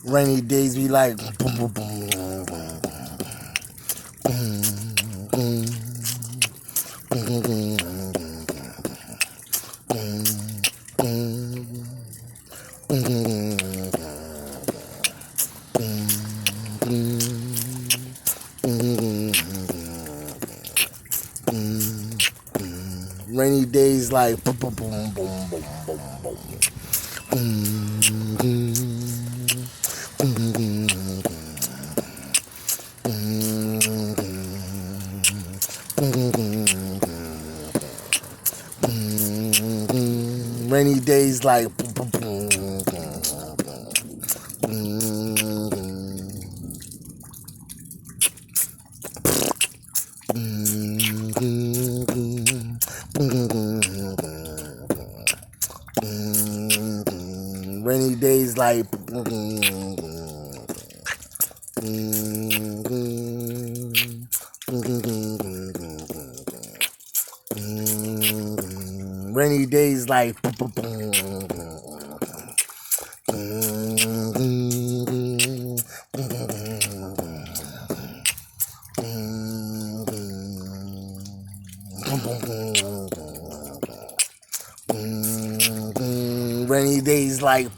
Rainy days be like boom, boom, boom, boom, boom, boom, rainy days like boom, boom, boom, boom, boom, boom, boom. Rainy days like rainy days like rainy days like rainy days like